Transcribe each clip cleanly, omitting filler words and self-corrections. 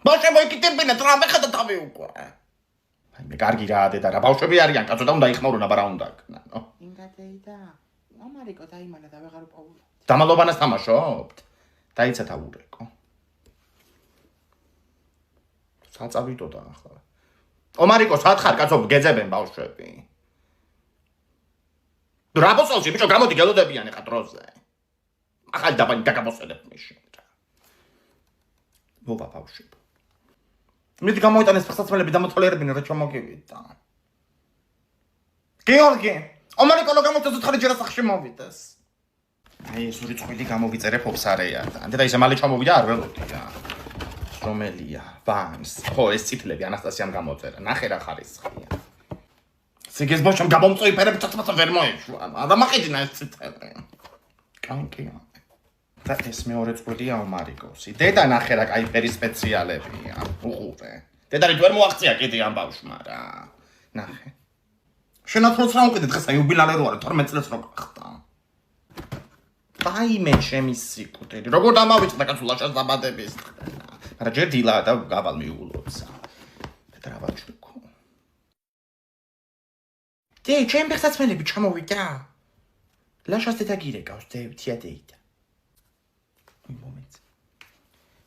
ბავშვებო იკიტებინათ რა მეხადა თავი უკვე. აი მე კარგი რა დედა რა ბავშვები არიან კაცო და უნდა იხმაურონ აბა რა უნდა აკნო. ინგადეიდა. ამარიკო დაიმალა და ვეღარ უპოვულა. დამალობანას თამაშობთ? დაიცა თავურეკო. საწავიდოდა ახლა. ომარიკო სათხარ კაცო გეძებენ ბავშვები. რა ბოსალში ბიჭო გამოდი გელოდებიან ეხა დროზე. ახალი დაბანი დაგაბოსელებ მიშინ. მობა ბავშვებო. მიდი გამოიტანეს ფხსაცმელები დამოწოლიერებინე რა ჩამოგივიდა. გეორგი, ომარიკო გამოცეცოთ ხარი ჯერა სახში მოვიდეს. აი ეს ორი წვილი გამოვიწერებ ოფსარეიდან. და ისე მალე ჩამოვიდა არ ველოდია. რომელია? ბანს. ხო, ეს წითლები ანასტასიამ გამოწერა. ნახე რა ხარისხია. სიგეს ბოშამ გამომწოიფერებ წაწმაცა ვერ მოეშვა. და მაყიდინა ეს წითლები. კანკია. და ეს მეორე წვილია ომარიკოსი. დედა ნახე რა კაი ფერის სპეციალებია. უყურე. დედარი თუ ვერ მოაღწია კიდე ამ ბავშვმა რა. ნახე. შენათროს რა უკიდე დღეს აი იუბილარე რო არის 12 წელს რო გახდა. დაიმე ჩემი სიკვდილი. როგორ დამავიწყდა კაცო ლაშას დაბადების დღე. მაგრამ ჯერ დილა და გავალ მიულოცა. და რა ვაჩვენო. დე, ჩემ ფეხსაცმელები ჩამოვიდა. ლაშას დედა გირეკავს, თია დეიდა. მომენტ.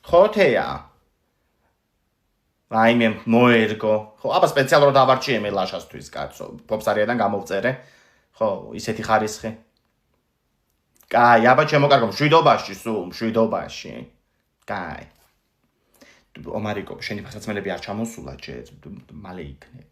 ხოთეა. რაიმე მოერგო. ხო, აბა სპეციალურად დავარჩიე მე ლაშასთვის კაცო. ფოფსარიიდან გამოვწერე. ხო, ისეთი ხარისხი. კაი, აბა ჩემო კარგო, მშვიდობაში სულ, მშვიდობაში. კაი. ომარიკო, შენი ფეხსაცმელები არ ჩამოსულა, მალე იქნება.